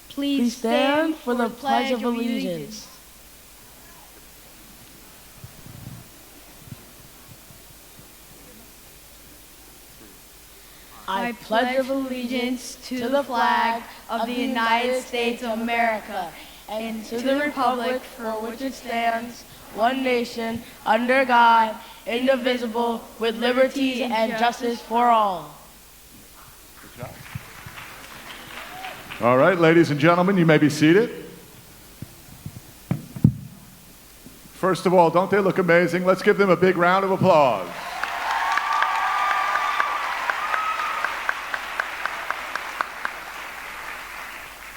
Please stand for the Pledge of Allegiance. I pledge allegiance to the flag of the United States of America and to the republic for which it stands, one nation, under God, indivisible, with liberty and justice for all. Good job. All right, ladies and gentlemen, you may be seated. First of all, don't they look amazing? Let's give them a big round of applause.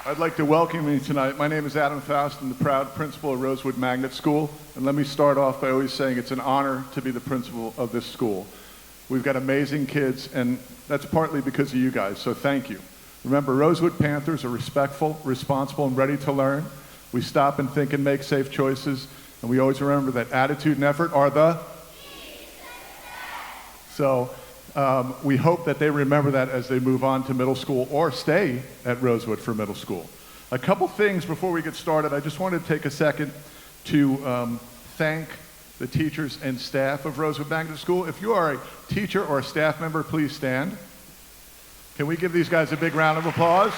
I'd like to welcome you tonight. My name is Adam Faust. I'm the proud principal of Rosewood Magnet School. And let me start off by always saying it's an honor to be the principal of this school. We've got amazing kids, and that's partly because of you guys, so thank you. Remember, Rosewood Panthers are respectful, responsible, and ready to learn. We stop and think and make safe choices, and we always remember that attitude and effort are the So we hope that they remember that as they move on to middle school or stay at Rosewood for middle school. A couple things before we get started. I just wanted to take a second to thank the teachers and staff of Rosewood Magnet School. If you are a teacher or a staff member, please stand. Can we give these guys a big round of applause?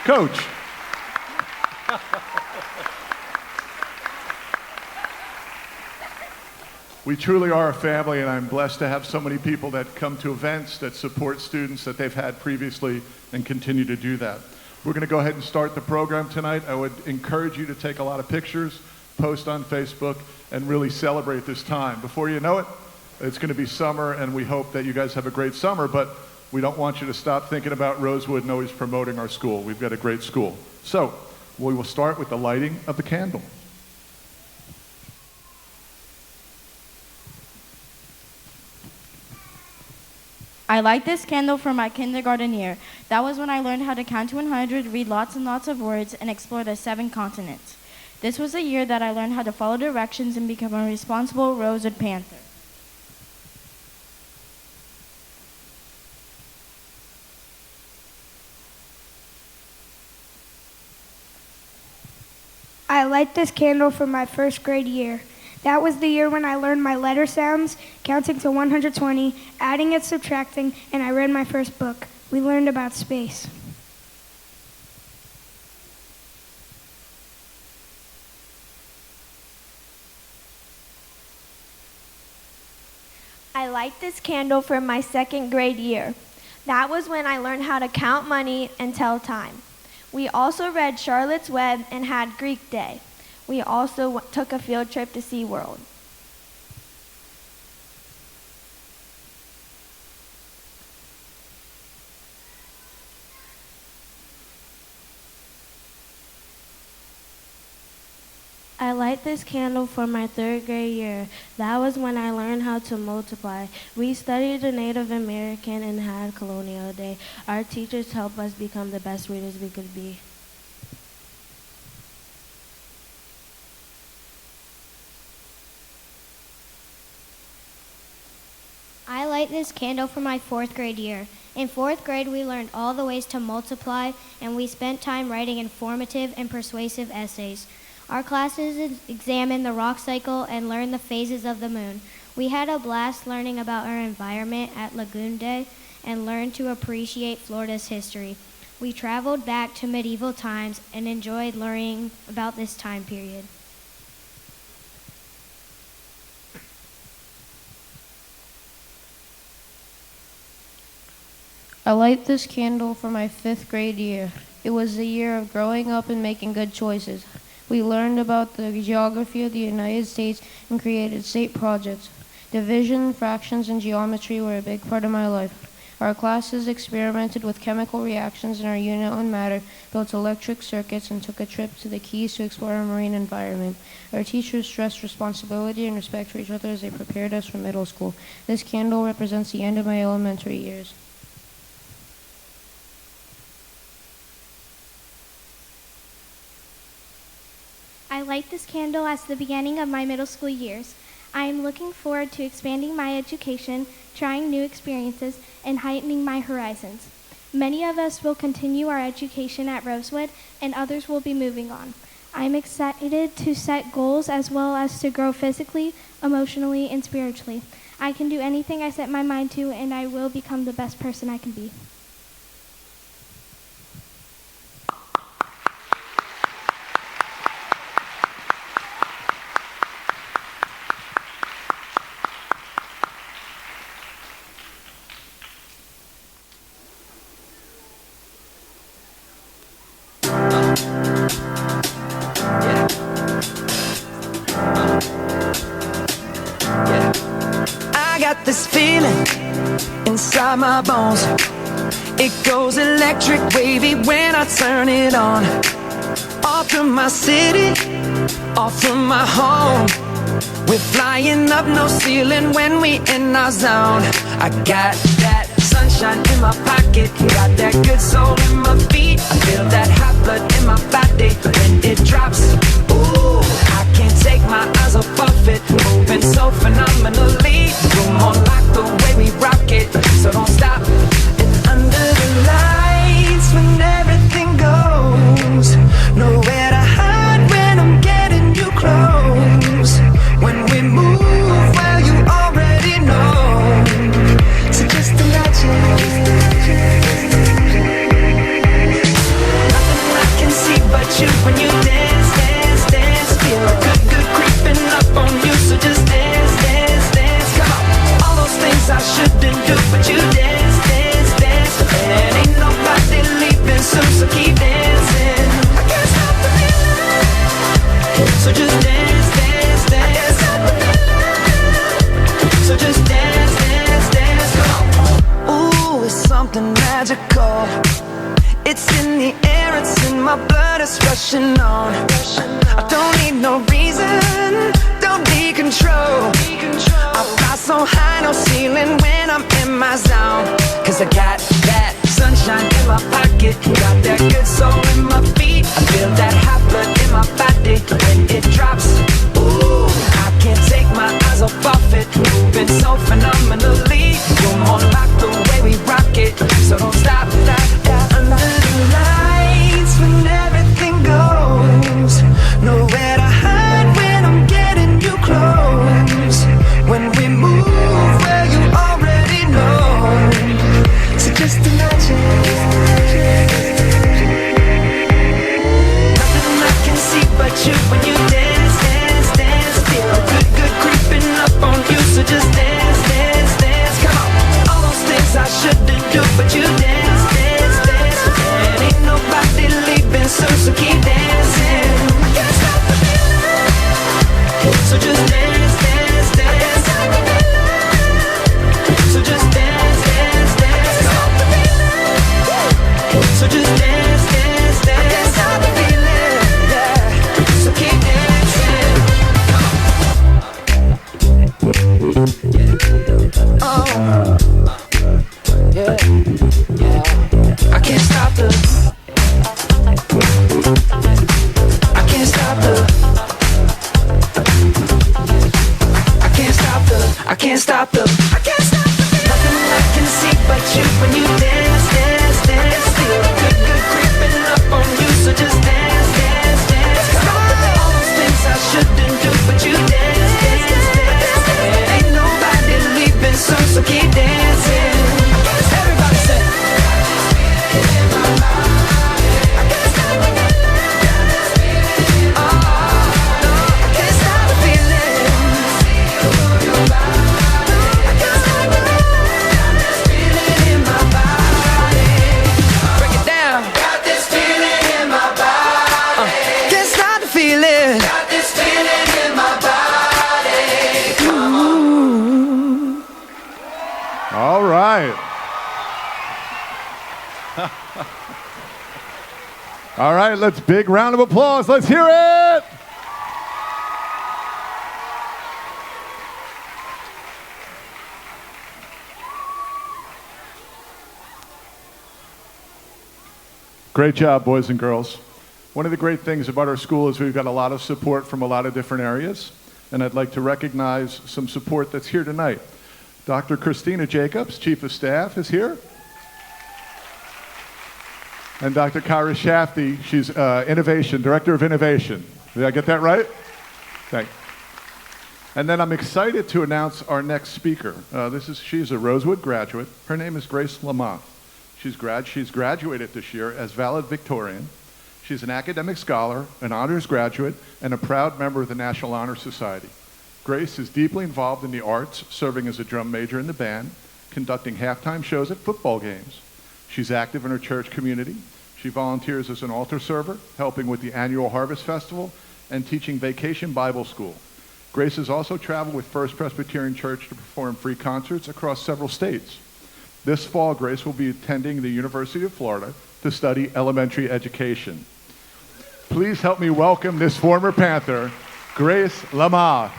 Coach. We truly are a family, and I'm blessed to have so many people that come to events that support students that they've had previously and continue to do that. We're going to go ahead and start the program tonight. I would encourage you to take a lot of pictures, post on Facebook, and really celebrate this time. Before you know it, it's going to be summer, and we hope that you guys have a great summer, but we don't want you to stop thinking about Rosewood and always promoting our school. We've got a great school. So we will start with the lighting of the candle. I light this candle for my kindergarten year. That was when I learned how to count to 100, read lots and lots of words, and explore the 7 continents. This was the year that I learned how to follow directions and become a responsible Rosewood Panther. I light this candle for my first grade year. That was the year when I learned my letter sounds, counting to 120, adding and subtracting, and I read my first book. We learned about space. I light this candle for my second grade year. That was when I learned how to count money and tell time. We also read Charlotte's Web and had Greek Day. We also took a field trip to SeaWorld. I light this candle for my third grade year. That was when I learned how to multiply. We studied the Native American and had Colonial Day. Our teachers helped us become the best readers we could be. I light this candle for my 4th grade year. In 4th grade, we learned all the ways to multiply, and we spent time writing informative and persuasive essays. Our classes examined the rock cycle and learned the phases of the moon. We had a blast learning about our environment at Lagoon Day and learned to appreciate Florida's history. We traveled back to medieval times and enjoyed learning about this time period. I light this candle for my 5th grade year. It was the year of growing up and making good choices. We learned about the geography of the United States and created state projects. Division, fractions, and geometry were a big part of my life. Our classes experimented with chemical reactions in our unit on matter, built electric circuits, and took a trip to the Keys to explore our marine environment. Our teachers stressed responsibility and respect for each other as they prepared us for middle school. This candle represents the end of my elementary years. I light this candle as the beginning of my middle school years. I am looking forward to expanding my education, trying new experiences, and heightening my horizons. Many of us will continue our education at Rosewood, and others will be moving on. I am excited to set goals as well as to grow physically, emotionally, and spiritually. I can do anything I set my mind to, and I will become the best person I can be. I got this feeling inside my bones. It goes electric wavy when I turn it on. Off from my city, off from my home. We're flying up, no ceiling when we in our zone. I got that sunshine in my pocket, got that good soul in my feet. I feel that hot blood in my body when it drops. Ooh, I can't take my eyes off of it, moving so phenomenally. Room on lock the way we rock it, so don't stop. And under the lights when everything goes, nowhere to hide when I'm getting you close. When we move, well you already know. So just imagine. Nothing I can see but you when you dance, dance, dance. Feel good, good creeping up on you. So just dance, dance, dance. Come on. All those things I shouldn't do, but you dance, dance, dance. And ain't nobody leaving soon, so keep dancing. I can't stop the feeling. So just dance, dance, dance. I can't stop the feeling. So just dance, dance, dance. Come on. Ooh, it's something magical. It's in the air, it's in my blood, it's rushing on. I don't need no reason, don't need control. I fly so high, no ceiling when I'm in my zone. Cause I got that sunshine in my pocket, got that good soul in my feet. I feel that hot blood in my body when it drops. Ooh, I can't take my eyes off of it, moving so phenomenally. You're more like the way we rock it, so don't stop, stop, stop. Under the lights when everything goes, nowhere to hide when I'm getting you close. When we move, well you already know. So just imagine. Nothing I can see but you when you dance, dance, dance. Feel good, good creeping up on you. So just dance, dance, dance. Come on. All those things I shouldn't do, but you dance, dance, dance. And ain't nobody leaving soon, so keep dancing. I can't stop the feeling. So just dance, dance, dance. So just dance, dance, dance. Stop the feeling. So just dance, dance, dance. I can't stop the feeling. Yeah. So keep dancing. Oh. Yeah. Yeah. I can't stop the. I can't stop the. I can't stop the. I can't stop the. I can't stop the. Nothing I can see but you when you dance, dance, dance. Feel good, good creeping up on you. So just dance, dance, dance. All those things I shouldn't do, but you dance, dance, dance. And ain't nobody leaving soon, so keep dancing. Everybody say. All right. All right, let's big round of applause. Let's hear it. Great job, boys and girls. One of the great things about our school is we've got a lot of support from a lot of different areas. and I'd like to recognize some support that's here tonight. Dr. Christina Jacobs, Chief of Staff, is here. And Dr. Kyra Shafty, she's Director of Innovation. Did I get that right? Thank you. And then I'm excited to announce our next speaker. She's a Rosewood graduate. Her name is Grace Lamont. She's graduated this year as valedictorian. She's an academic scholar, an honors graduate, and a proud member of the National Honor Society. Grace is deeply involved in the arts, serving as a drum major in the band, conducting halftime shows at football games. She's active in her church community. She volunteers as an altar server, helping with the annual Harvest Festival, and teaching Vacation Bible School. Grace has also traveled with First Presbyterian Church to perform free concerts across several states. This fall, Grace will be attending the University of Florida to study elementary education. Please help me welcome this former Panther, Grace Lamont.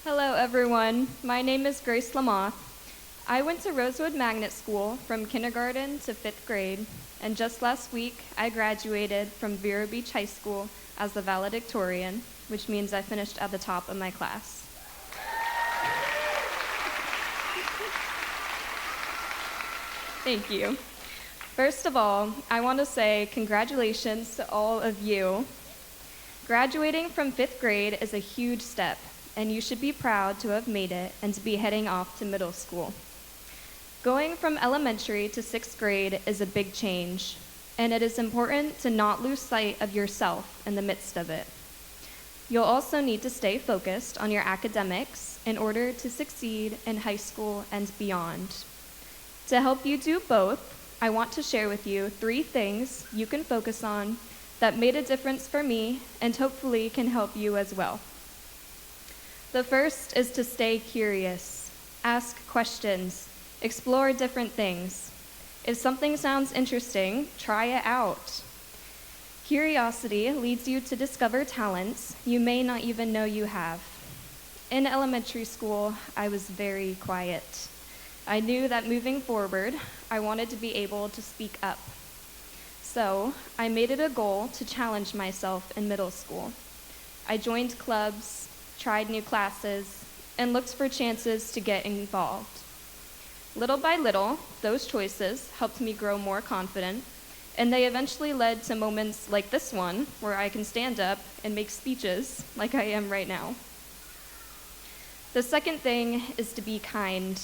Hello, everyone. My name is Grace Lamont. I went to Rosewood Magnet School from kindergarten to 5th grade, and just last week, I graduated from Vero Beach High School as the valedictorian, which means I finished at the top of my class. Thank you. First of all, I want to say congratulations to all of you. Graduating from 5th grade is a huge step, and you should be proud to have made it and to be heading off to middle school. Going from elementary to 6th grade is a big change, and it is important to not lose sight of yourself in the midst of it. You'll also need to stay focused on your academics in order to succeed in high school and beyond. To help you do both, I want to share with you 3 things you can focus on that made a difference for me and hopefully can help you as well. The first is to stay curious. Ask questions. Explore different things. If something sounds interesting, try it out. Curiosity leads you to discover talents you may not even know you have. In elementary school, I was very quiet. I knew that moving forward, I wanted to be able to speak up. So, I made it a goal to challenge myself in middle school. I joined clubs, tried new classes, and looked for chances to get involved. Little by little, those choices helped me grow more confident, and they eventually led to moments like this one, where I can stand up and make speeches like I am right now. The second thing is to be kind.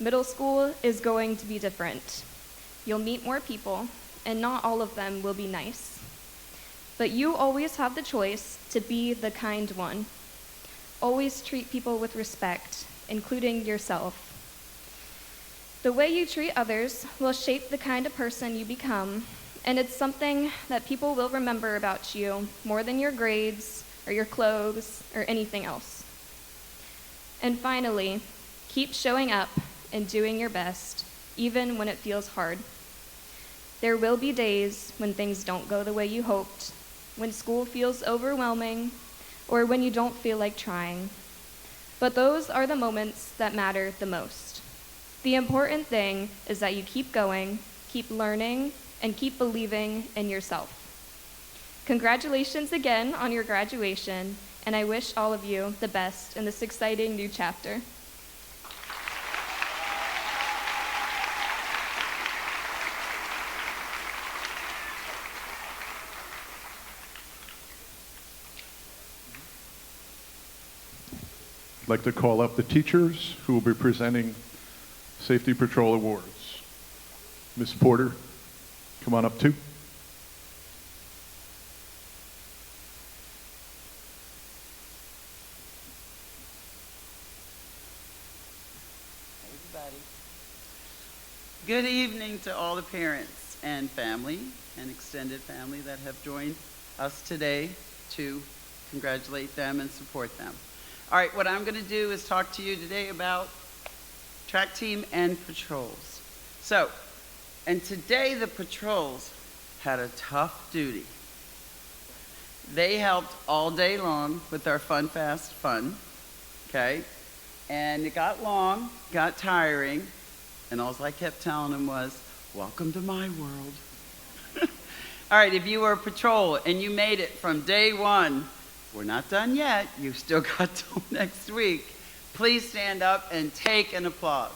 Middle school is going to be different. You'll meet more people, and not all of them will be nice. But you always have the choice to be the kind one. Always treat people with respect, including yourself. The way you treat others will shape the kind of person you become, and it's something that people will remember about you more than your grades or your clothes or anything else. And finally, keep showing up and doing your best, even when it feels hard. There will be days when things don't go the way you hoped, when school feels overwhelming, or when you don't feel like trying. But those are the moments that matter the most. The important thing is that you keep going, keep learning, and keep believing in yourself. Congratulations again on your graduation, and I wish all of you the best in this exciting new chapter. I'd like to call up the teachers who will be presenting Safety Patrol Awards. Ms. Porter, come on up too. Everybody. Good evening to all the parents and family and extended family that have joined us today to congratulate them and support them. All right, what I'm going to do is talk to you today about track team and patrols. So, and today the patrols had a tough duty. They helped all day long with our Fun Fast Fun, okay? And it got long, got tiring, and all I kept telling them was, welcome to my world. All right, if you were a patrol and you made it from day one, we're not done yet. You've still got till next week. Please stand up and take an applause.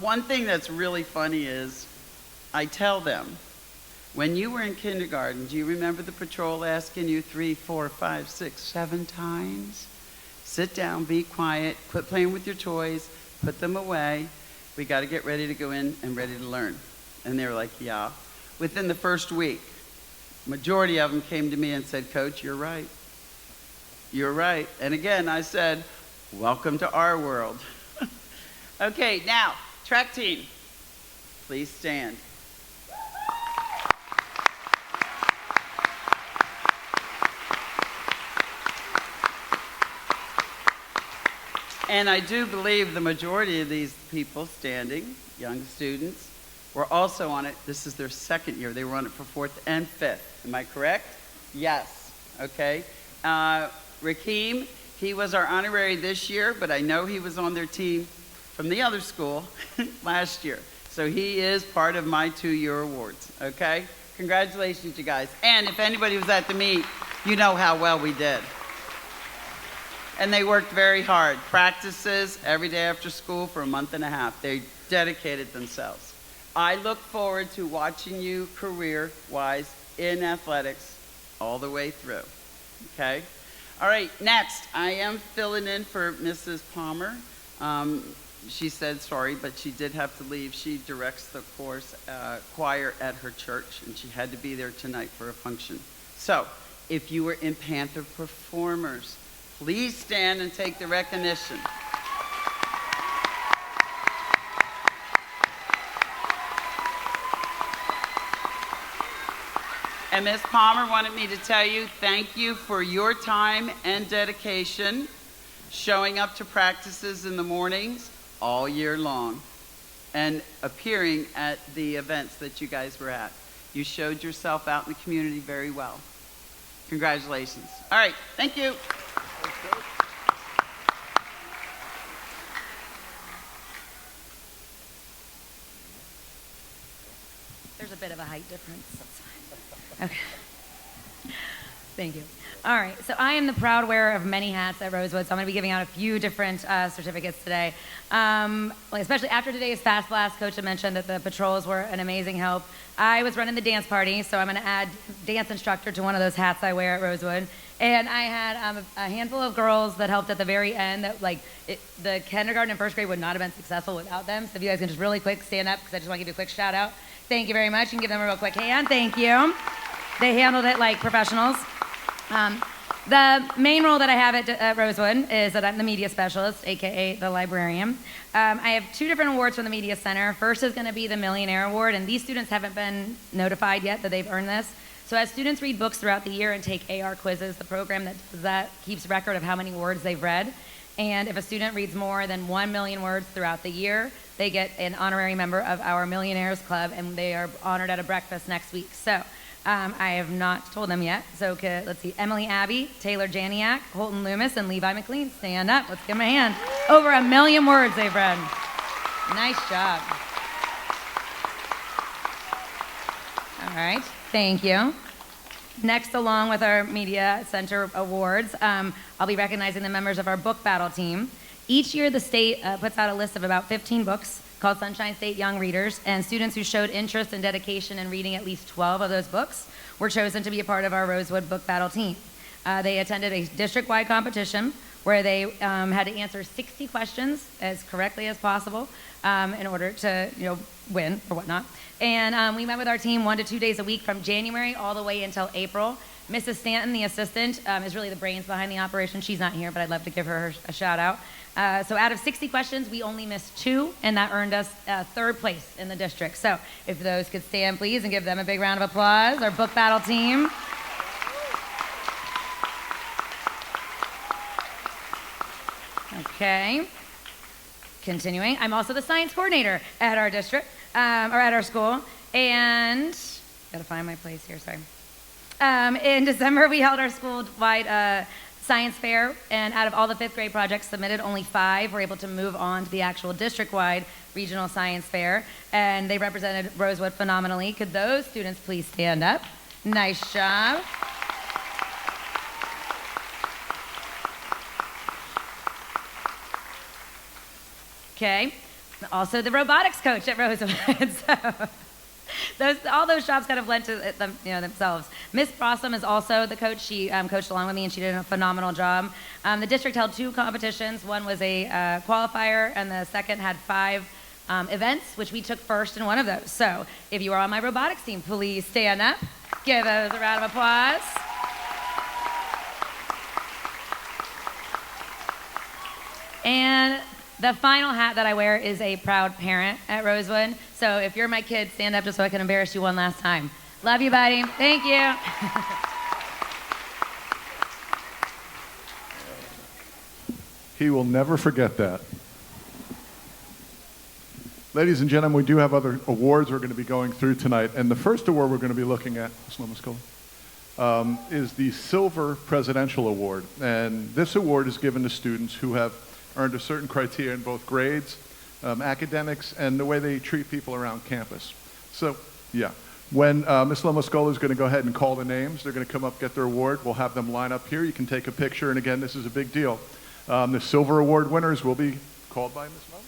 One thing that's really funny is I tell them, when you were in kindergarten, do you remember the patrol asking you 3, 4, 5, 6, 7 times? Sit down, be quiet, quit playing with your toys, put them away. We got to get ready to go in and ready to learn. And they were like, yeah. Within the first week, majority of them came to me and said, Coach, you're right. You're right. And again, I said, welcome to our world. Okay, now, track team, please stand. And I do believe the majority of these people standing, young students, were also on it. This is their second year. They were on it for 4th and 5th. Am I correct? Yes. Okay. Rakeem, he was our honorary this year, but I know he was on their team from the other school last year. So he is part of my 2-year awards. Okay? Congratulations, you guys. And if anybody was at the meet, you know how well we did. And they worked very hard. Practices every day after school for a month and a half. They dedicated themselves. I look forward to watching you career-wise in athletics all the way through. Okay? All right, next, I am filling in for Mrs. Palmer. She said sorry, but she did have to leave. She directs the choir at her church, and she had to be there tonight for a function. So, if you were in Panther Performers, please stand and take the recognition. And Ms. Palmer wanted me to tell you thank you for your time and dedication, showing up to practices in the mornings all year long, and appearing at the events that you guys were at. You showed yourself out in the community very well. Congratulations. All right, thank you. There's a bit of a height difference. Okay. Thank you. All right, so I am the proud wearer of many hats at Rosewood, so I'm going to be giving out a few different certificates today. Especially after today's Fast Blast, Coach had mentioned that the patrols were an amazing help. I was running the dance party, so I'm going to add dance instructor to one of those hats I wear at Rosewood. And I had a handful of girls that helped at the very end that, the kindergarten and first grade would not have been successful without them. So if you guys can just really quick stand up, because I just want to give you a quick shout out. Thank you very much. You can give them a real quick hand. Thank you. They handled it like professionals. The main role that I have at Rosewood is that I'm the media specialist, aka the librarian. I have 2 different awards from the Media Center. First is going to be the Millionaire Award, and these students haven't been notified yet that they've earned this. So as students read books throughout the year and take AR quizzes, the program that does that keeps record of how many words they've read. And if a student reads more than 1 million words throughout the year, they get an honorary member of our Millionaires Club, and they are honored at a breakfast next week. So I have not told them yet. So let's see, Emily Abbey, Taylor Janiak, Holton Loomis, and Levi McLean. Stand up. Let's give them a hand. Over 1 million words they've read. Nice job. All right. Thank you. Next, along with our Media Center awards, I'll be recognizing the members of our book battle team. Each year, the state puts out a list of about 15 books called Sunshine State Young Readers, and students who showed interest and dedication in reading at least 12 of those books were chosen to be a part of our Rosewood book battle team. They attended a district-wide competition where they had to answer 60 questions as correctly as possible in order to win or whatnot. And we met with our team 1 to 2 days a week from January all the way until April. Mrs. Stanton, the assistant, is really the brains behind the operation. She's not here, but I'd love to give her a shout out. So out of 60 questions, we only missed 2, and that earned us 3rd place in the district. So if those could stand, please, and give them a big round of applause, our book battle team. Okay. Continuing, I'm also the science coordinator at our district, or at our school, and gotta find my place here, sorry. In December, we held our school-wide science fair, and out of all the 5th grade projects submitted, only 5 were able to move on to the actual district-wide regional science fair, and they represented Rosewood phenomenally. Could those students please stand up? Nice job. Okay. Also the robotics coach at Rosewood. So all those jobs kind of lent to them, themselves. Miss Blossom is also the coach. She coached along with me, and she did a phenomenal job. The district held 2 competitions. One was a qualifier, and the second had 5 events, which we took first in one of those. So if you are on my robotics team, please stand up. Give us a round of applause. And the final hat that I wear is a proud parent at Rosewood. So if you're my kid, stand up just so I can embarrass you one last time. Love you, buddy. Thank you. He will never forget that. Ladies and gentlemen, we do have other awards we're going to be going through tonight. And the first award we're going to be looking at, is the Silver Presidential Award. And this award is given to students who have earned a certain criteria in both grades, academics, and the way they treat people around campus. So, yeah. When Ms. Lomascola is going to go ahead and call the names, they're going to come up, get their award. We'll have them line up here. You can take a picture. And again, this is a big deal. The Silver Award winners will be called by Ms. Lomas.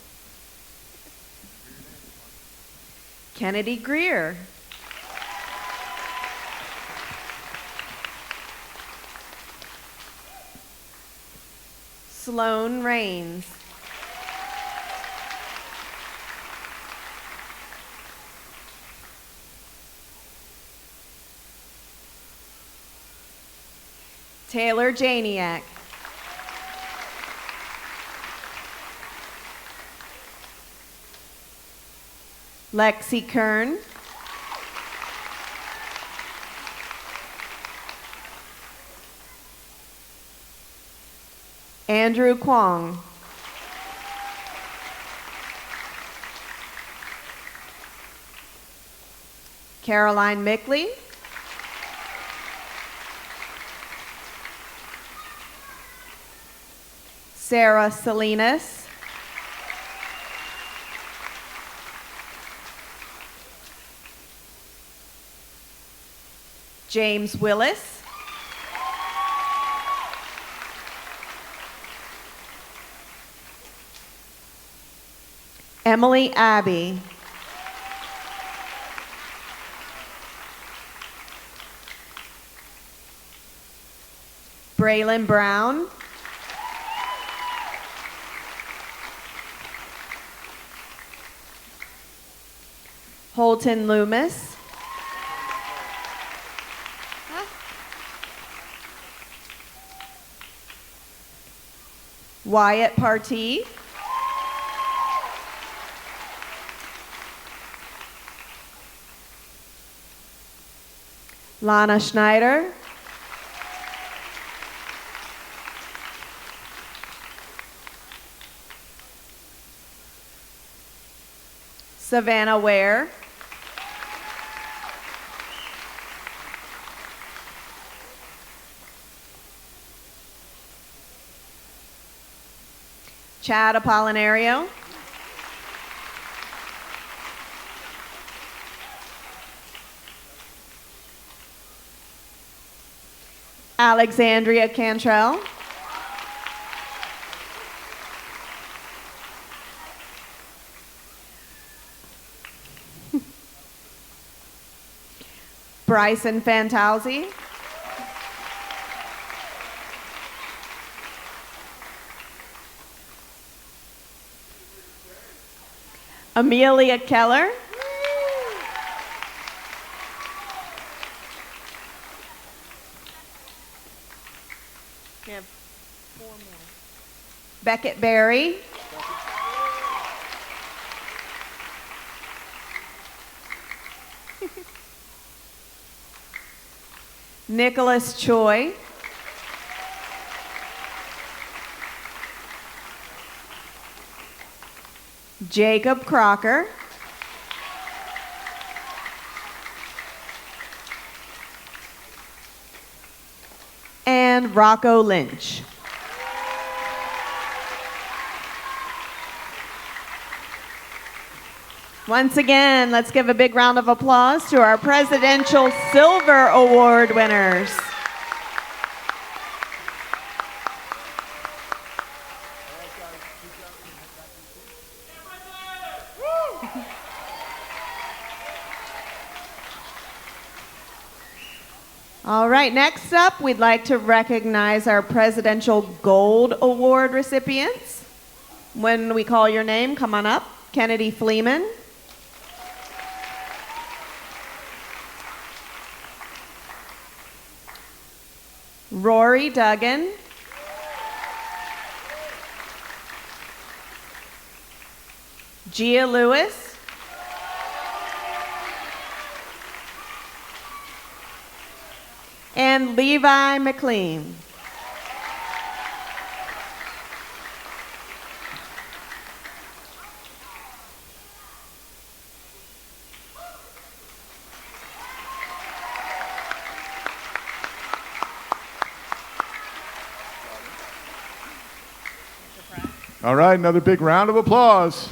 Kennedy Greer. Sloan Rains. Taylor Janiak. Lexi Kern. Andrew Kwong. Caroline Mickley. Sarah Salinas. James Willis. Emily Abbey. Braylon Brown. Holton Loomis. Wyatt Partee. Lana Schneider. Savannah Ware. Chad Apollinario. Alexandria Cantrell. Bryson Fantauzi. Amelia Keller. We have 4 more. Beckett Berry. Nicholas Choi. Jacob Crocker, and Rocco Lynch. Once again, let's give a big round of applause to our Presidential Silver Award winners. All right, next up, we'd like to recognize our Presidential Gold Award recipients. When we call your name, come on up. Kennedy Fleeman. Rory Duggan. Gia Lewis. And Levi McLean. All right, another big round of applause.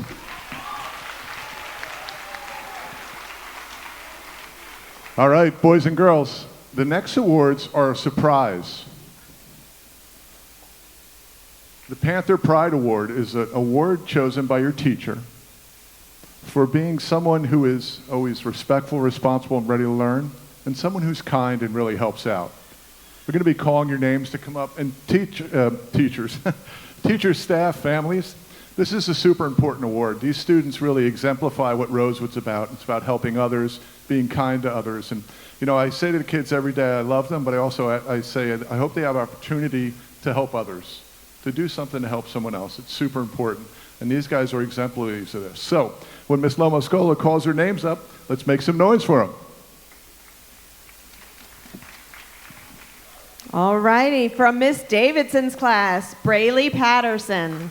All right, boys and girls, the next awards are a surprise. The Panther Pride Award is an award chosen by your teacher for being someone who is always respectful, responsible, and ready to learn, and someone who's kind and really helps out. We're going to be calling your names to come up, and teachers, teachers, staff, families. This is a super important award. These students really exemplify what Rosewood's about. It's about helping others, being kind to others. And, you know, I say to the kids every day, I love them, but I say, I hope they have opportunity to help others, to do something to help someone else. It's super important. And these guys are exemplaries of this. So when Miss Lomoscola calls their names up, let's make some noise for them. All righty, from Miss Davidson's class, Braylee Patterson.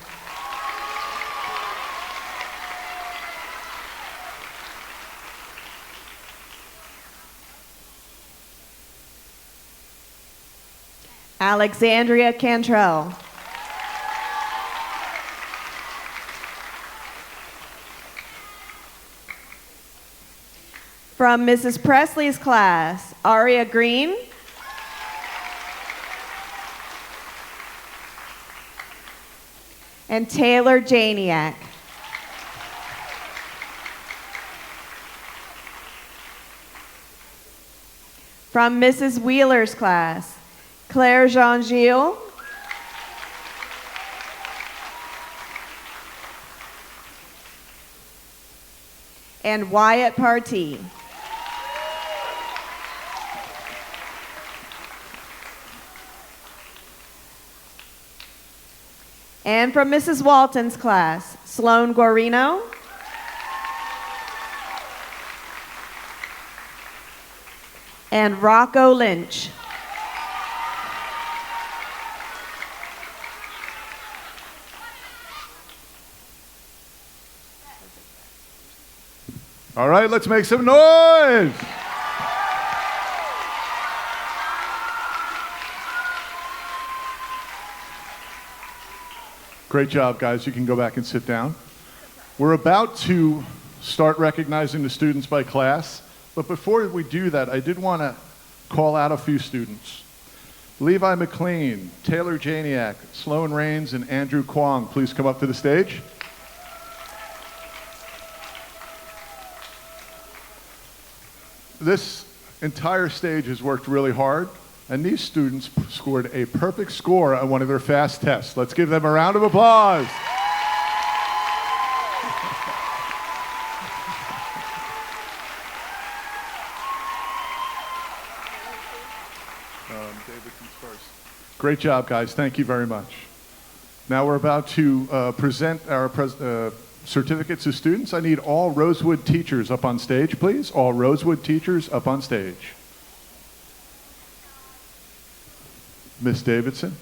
Alexandria Cantrell. From Mrs. Presley's class, Aria Green. And Taylor Janiak. From Mrs. Wheeler's class, Claire Jean-Gilles. And Wyatt Partee. And from Mrs. Walton's class, Sloan Guarino. And Rocco Lynch. All right, let's make some noise. Great job, guys. You can go back and sit down. We're about to start recognizing the students by class, but before we do that, I did want to call out a few students. Levi McLean, Taylor Janiak, Sloan Rains, and Andrew Kwong, please come up to the stage. This entire stage has worked really hard, and these students scored a perfect score on one of their fast tests. Let's give them a round of applause. Davidson's first. Great job, guys. Thank you very much. Now we're about to present our certificates to students. I need all Rosewood teachers up on stage, please. All Rosewood teachers up on stage. Miss Davidson.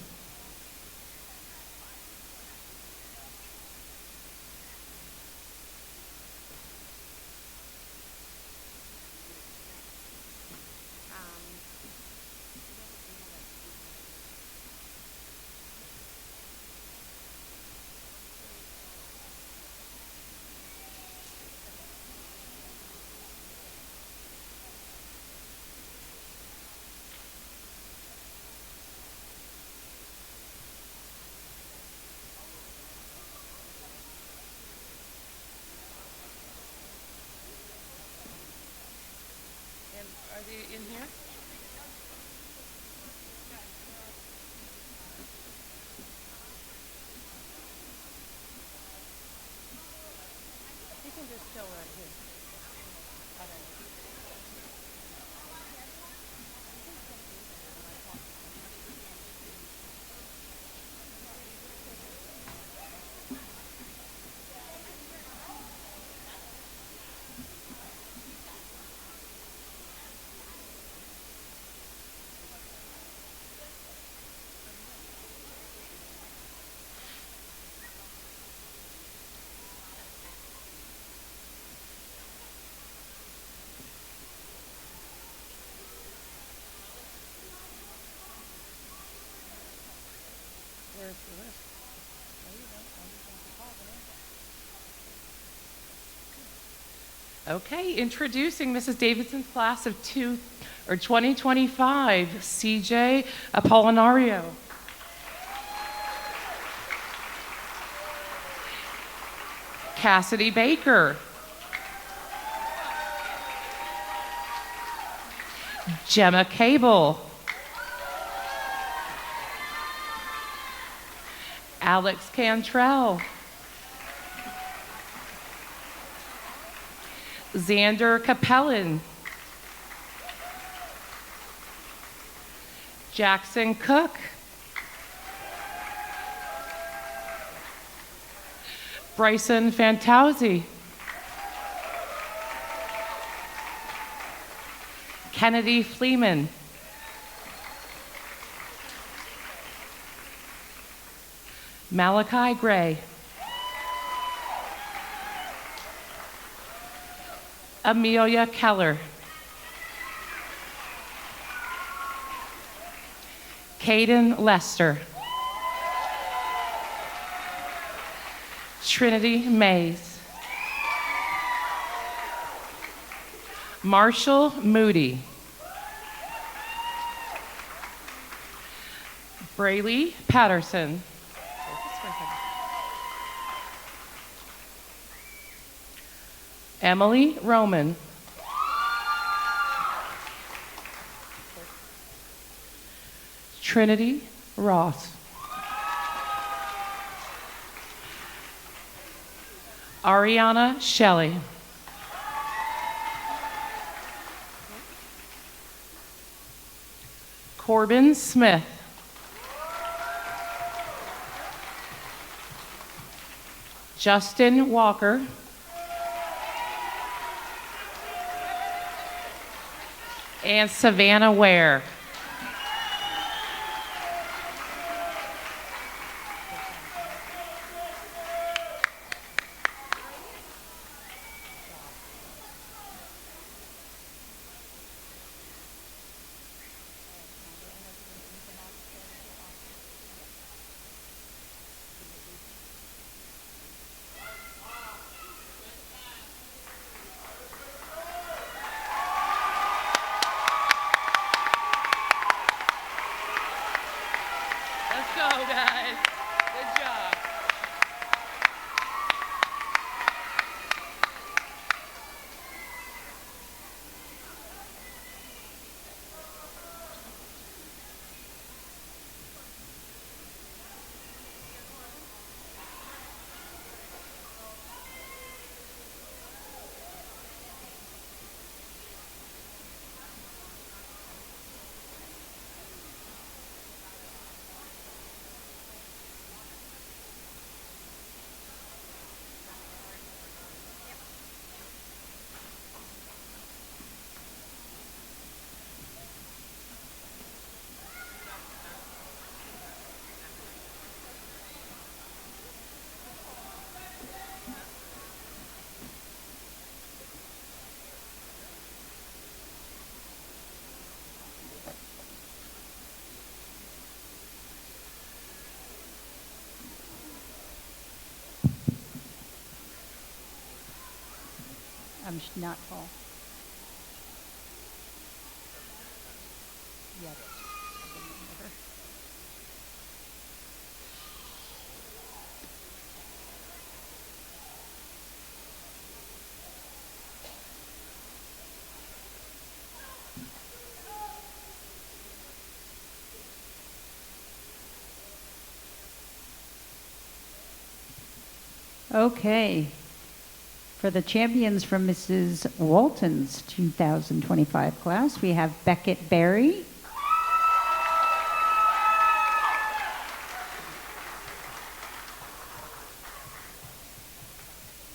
Okay, introducing Mrs. Davidson's class of 2025, CJ Apollinario. Cassidy Baker. Gemma Cable. Alex Cantrell. Xander Capellan. Jackson Cook. Bryson Fantauzi. Kennedy Fleeman. Malachi Gray. Amelia Keller. Caden Lester. Trinity Mays. Marshall Moody. Braylee Patterson. Emily Roman. Trinity Ross. Ariana Shelley. Corbin Smith. Justin Walker. And Savannah Ware. I'm not tall. Yes. Okay. For the champions from Mrs. Walton's 2025 class, we have Beckett Berry,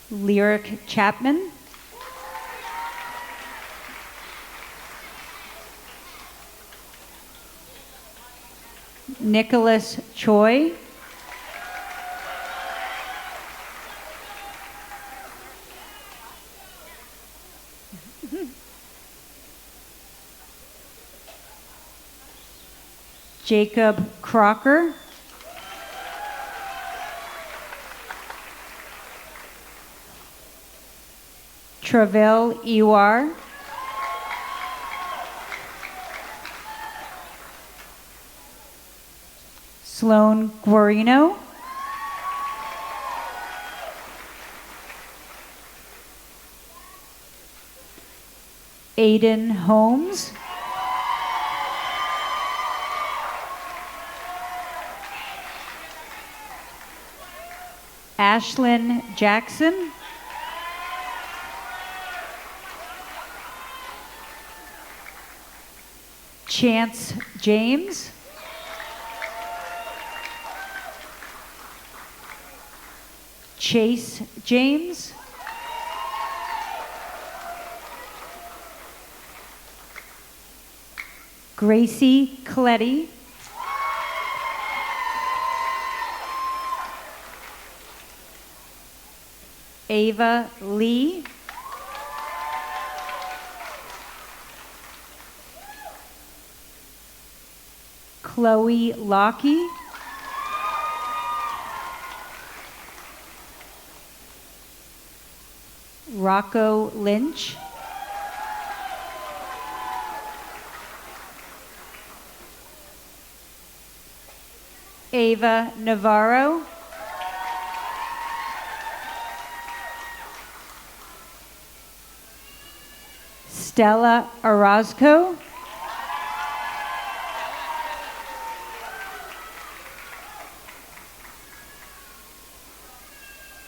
Lyric Chapman, Nicholas Choi, Jacob Crocker, Travell Ewar. Sloan Guarino. Aiden Holmes. Ashlyn Jackson. Chance James. Chase James. Gracie Coletti. Ava Lee. Chloe Lockey. Rocco Lynch. Ava Navarro. Stella Orozco.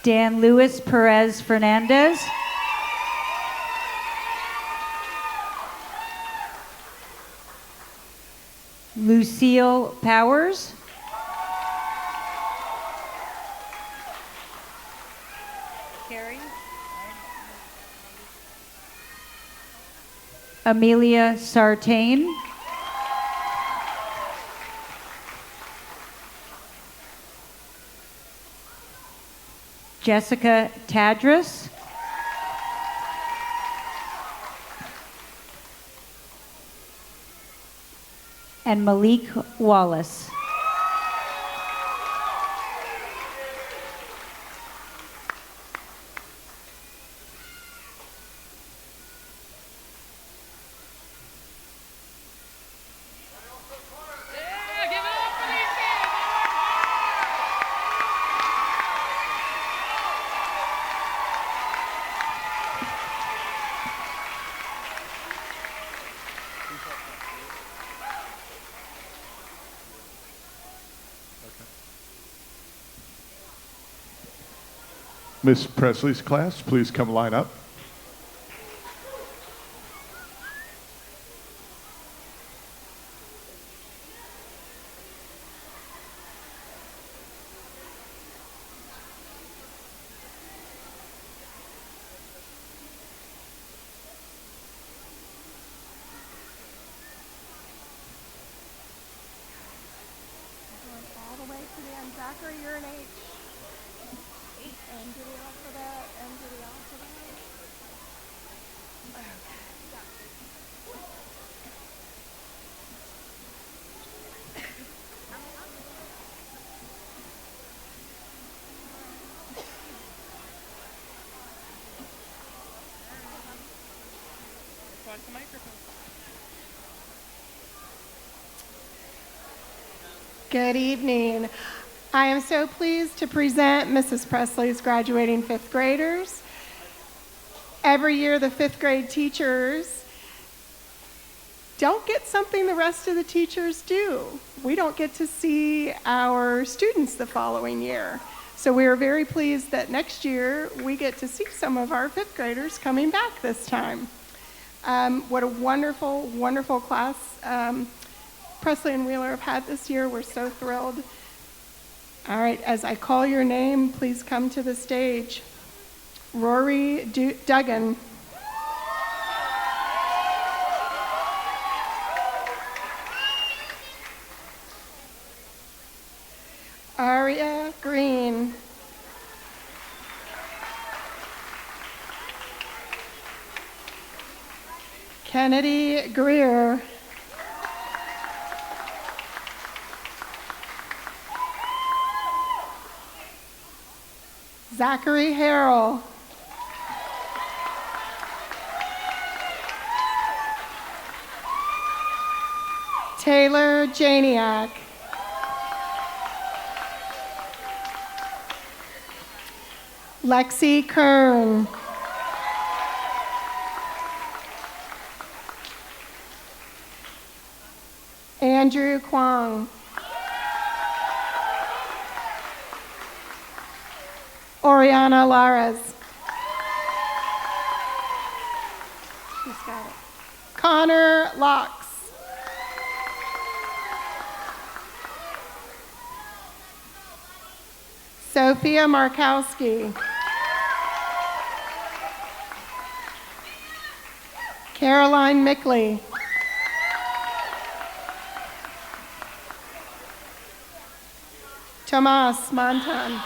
Dan Luis Perez Fernandez. Lucille Powers. Carrie. Amelia Sartain. Jessica Tadris. And Malik Wallace. Miss Presley's class, please come line up. All the way to the end. Zachary, you're an H. And to the off of that, and to the off of that. Watch the microphone. Good evening. I am so pleased to present Mrs. Presley's graduating fifth graders. Every year, the fifth grade teachers don't get something the rest of the teachers do. We don't get to see our students the following year. So we are very pleased that next year we get to see some of our fifth graders coming back this time. What a wonderful, wonderful class Presley and Wheeler have had this year. We're so thrilled. All right, as I call your name, please come to the stage. Rory Duggan. Aria Green. Kennedy Greer. Zachary Harrell. Taylor Janiak. Lexi Kern. Andrew Kwong. Oriana Lares. Who's got it? Connor Locks. Sophia Markowski. Caroline Mickley. Tomas Montan.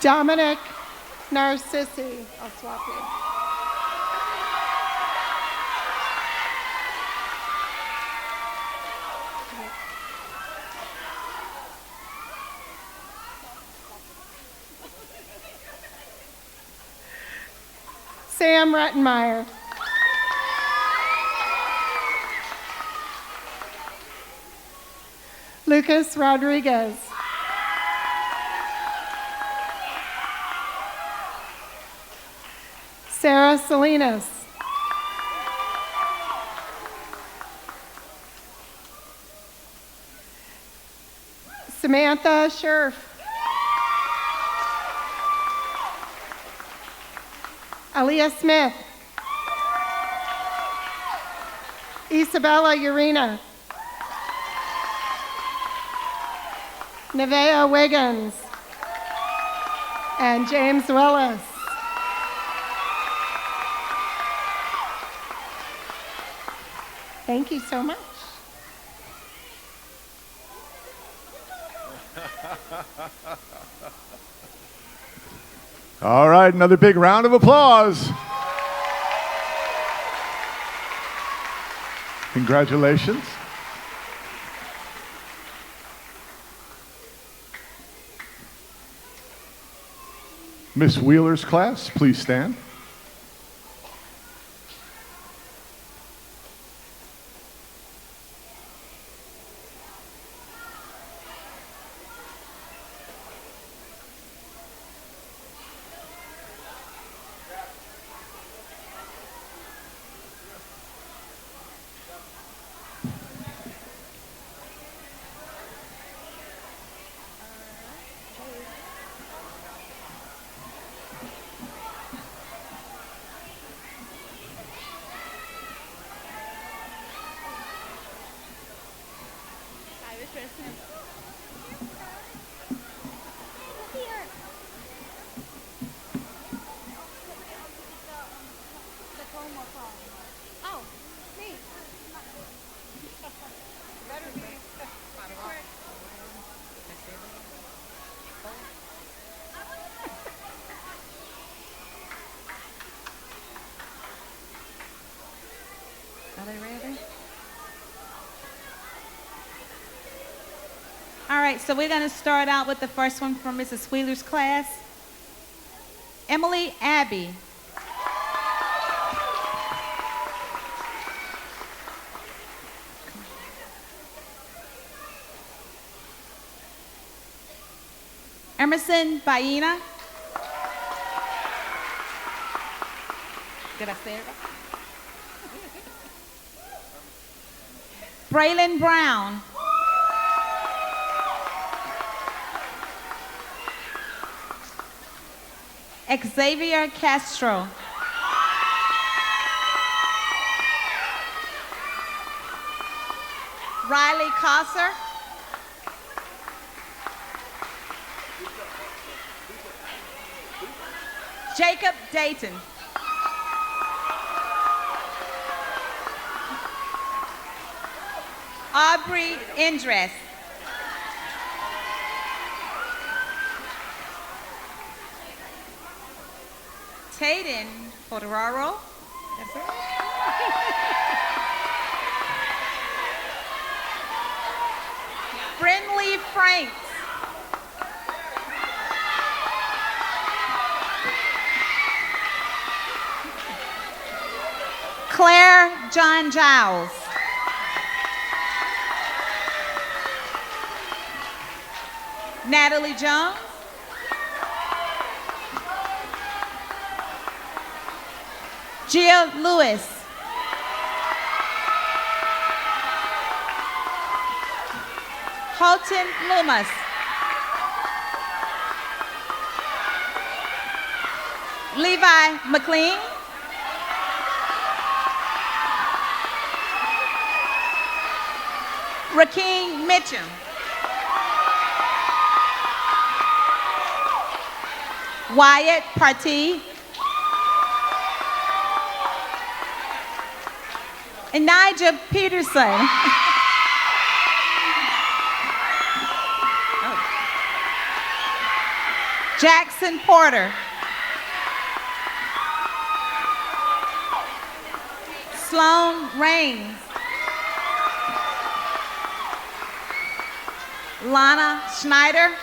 Dominic Narcissi. I'll swap you. Sam Rettenmeyer. Lucas Rodriguez. Sarah Salinas. Samantha Scherf. Aaliyah Smith. Isabella Urena. Nevaeh Wiggins. And James Willis. Thank you so much. All right, another big round of applause. Congratulations. Miss Wheeler's class, please stand. Are they ready? All right, so we're going to start out with the first one from Mrs. Wheeler's class. Emily Abbey. Emerson Baina. Did I say it right? Braylon Brown. Xavier Castro. Riley Cosser. Jacob Dayton. Aubrey Indress. Tayden Fotoraro. That's it. Brinley Franks. John Giles. Natalie Jones. Gia Lewis. Holton Loomis. Levi McLean. Rakeem Mitchum. Wyatt Partee. And Nigel Peterson. Jackson Porter. Sloan Rains. Lana Schneider.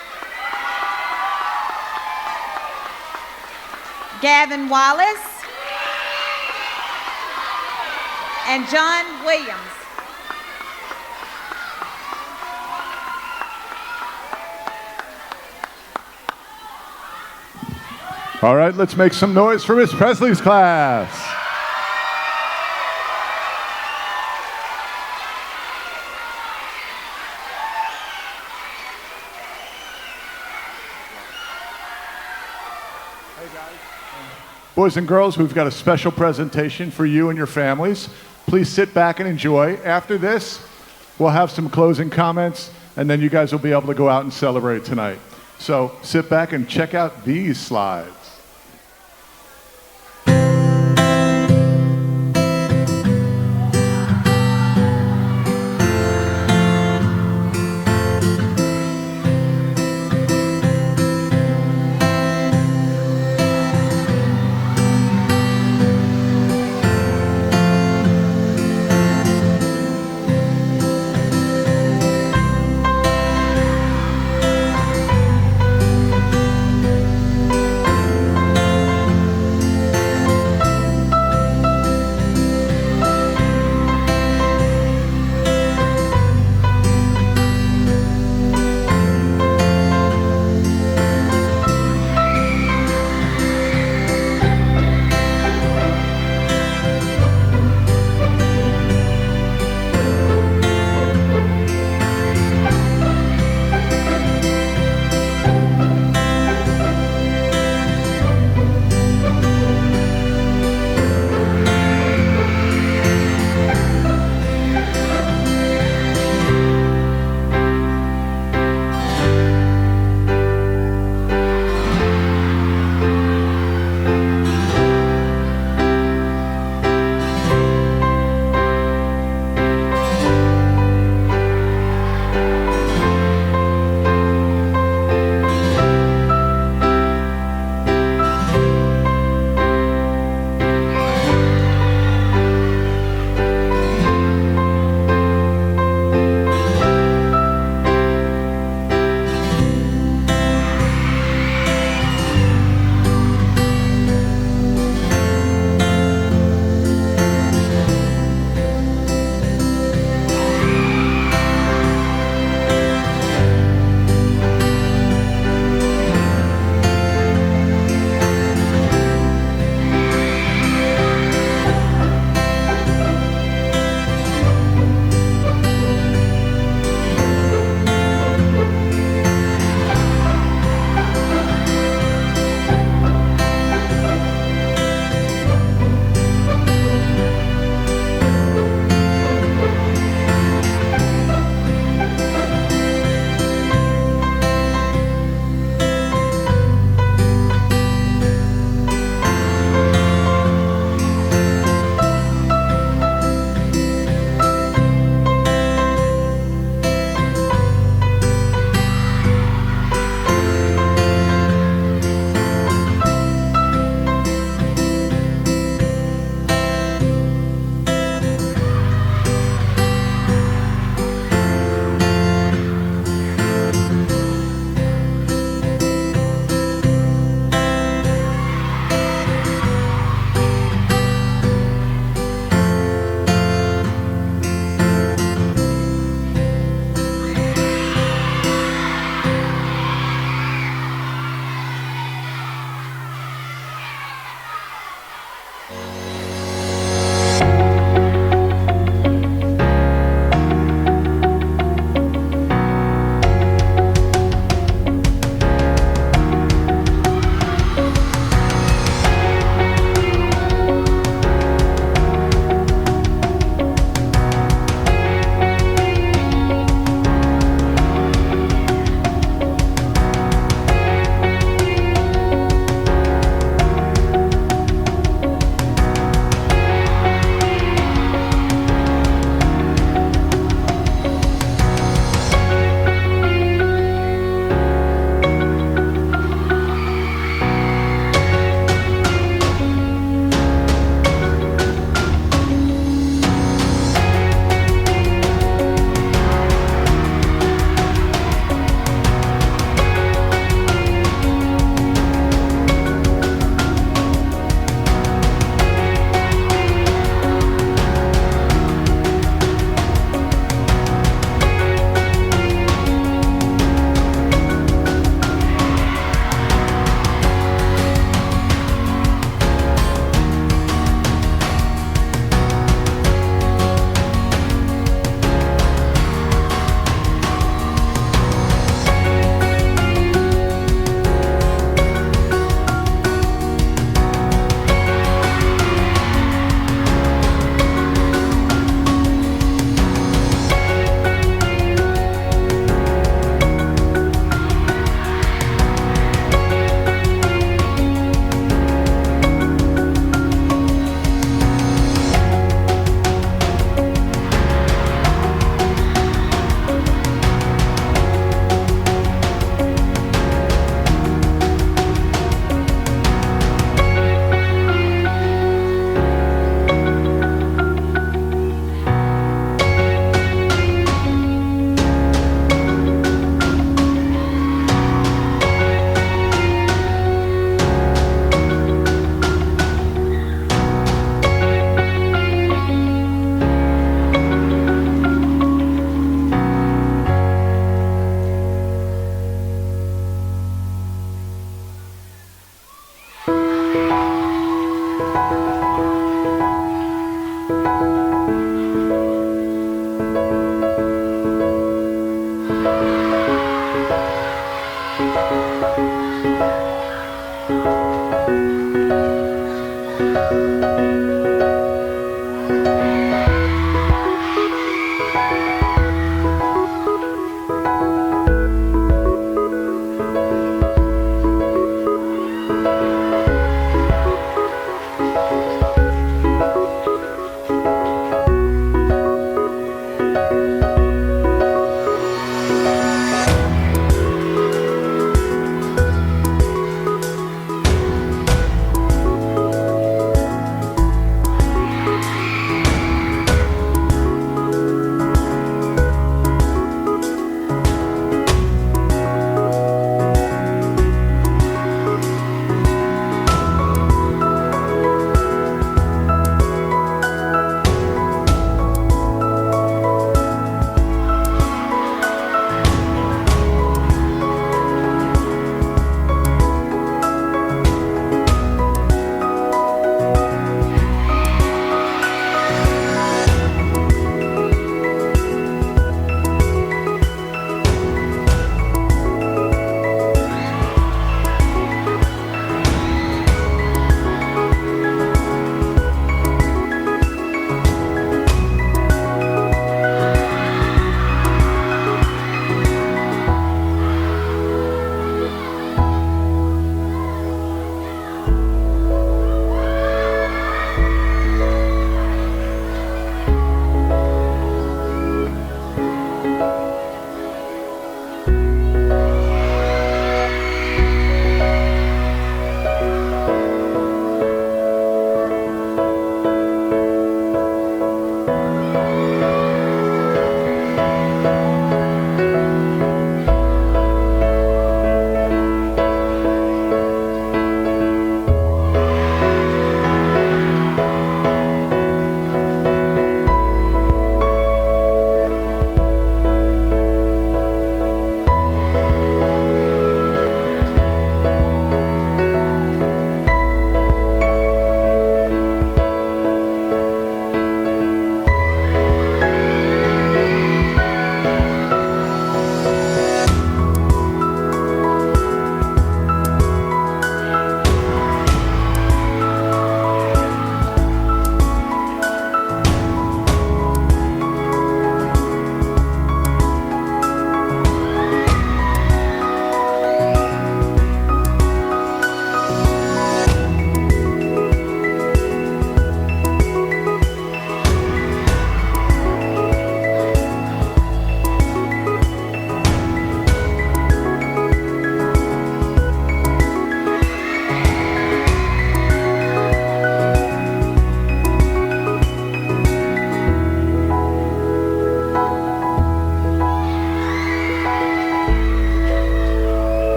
Gavin Wallace. And John Williams. All right, let's make some noise for Miss Presley's class. Boys and girls, we've got a special presentation for you and your families. Please sit back and enjoy. After this, we'll have some closing comments, and then you guys will be able to go out and celebrate tonight. So sit back and check out these slides.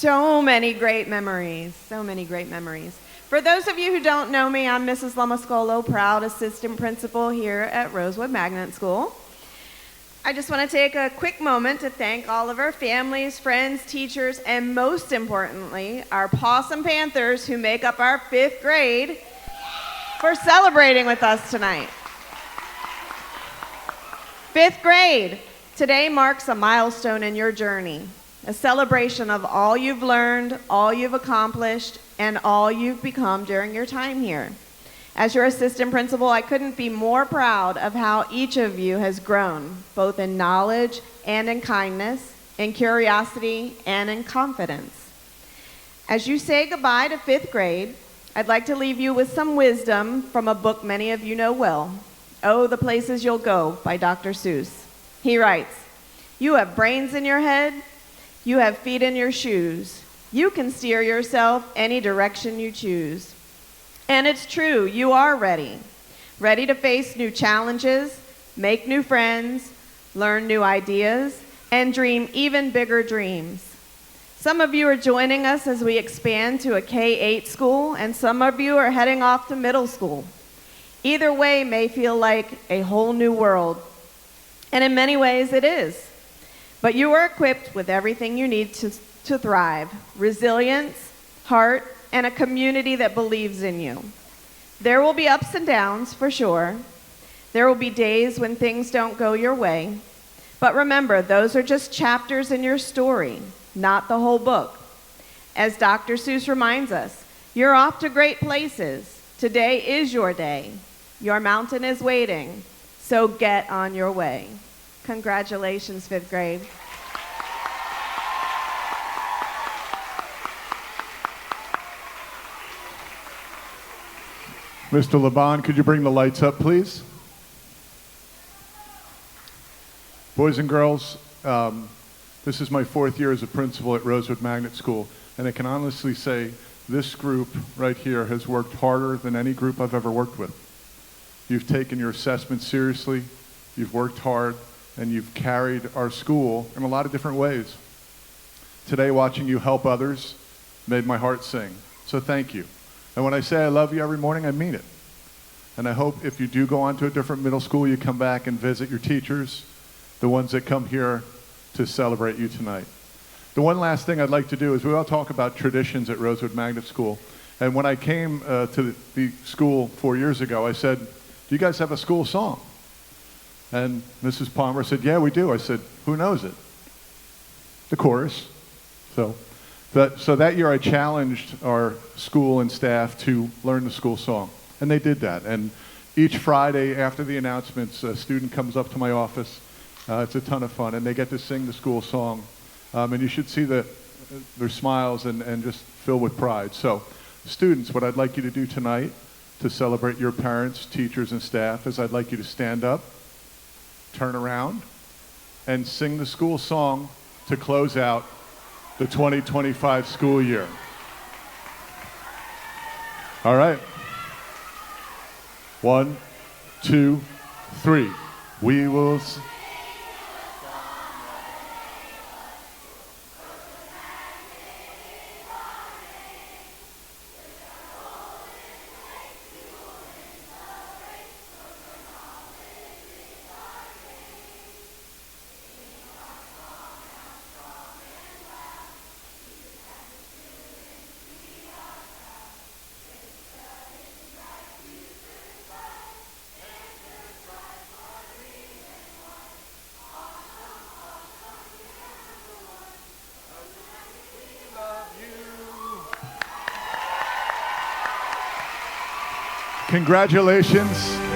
So many great memories. So many great memories. For those of you who don't know me, I'm Mrs. Lamascolo, proud assistant principal here at Rosewood Magnet School. I just want to take a quick moment to thank all of our families, friends, teachers, and most importantly, our Possum Panthers who make up our 5th grade for celebrating with us tonight. 5th grade, today marks a milestone in your journey, a celebration of all you've learned, all you've accomplished, and all you've become during your time here. As your assistant principal, I couldn't be more proud of how each of you has grown, both in knowledge and in kindness, in curiosity and in confidence. As you say goodbye to 5th grade, I'd like to leave you with some wisdom from a book many of you know well, Oh, the Places You'll Go by Dr. Seuss. He writes, "You have brains in your head, you have feet in your shoes. You can steer yourself any direction you choose." And it's true, you are ready. Ready to face new challenges, make new friends, learn new ideas, and dream even bigger dreams. Some of you are joining us as we expand to a K-8 school, and some of you are heading off to middle school. Either way may feel like a whole new world, and in many ways it is. But you are equipped with everything you need to thrive: resilience, heart, and a community that believes in you. There will be ups and downs, for sure. There will be days when things don't go your way. But remember, those are just chapters in your story, not the whole book. As Dr. Seuss reminds us, you're off to great places. Today is your day. Your mountain is waiting, so get on your way. Congratulations, 5th grade. Mr. Laban, could you bring the lights up, please? Boys and girls, this is my 4th year as a principal at Rosewood Magnet School, and I can honestly say this group right here has worked harder than any group I've ever worked with. You've taken your assessment seriously, you've worked hard, and you've carried our school in a lot of different ways. Today, watching you help others made my heart sing, so thank you. And when I say I love you every morning, I mean it. And I hope if you do go on to a different middle school, you come back and visit your teachers, the ones that come here to celebrate you tonight. The one last thing I'd like to do is we all talk about traditions at Rosewood Magnet School. And when I came to the school 4 years ago, I said, do you guys have a school song? And Mrs. Palmer said, yeah, we do. I said, who knows it? The chorus. So that year I challenged our school and staff to learn the school song. And they did that. And each Friday after the announcements, a student comes up to my office. It's a ton of fun. And they get to sing the school song. And you should see their smiles and just filled with pride. So students, what I'd like you to do tonight to celebrate your parents, teachers, and staff is I'd like you to stand up, turn around, and sing the school song to close out the 2025 school year. All right. 1, 2, 3. We will... Congratulations.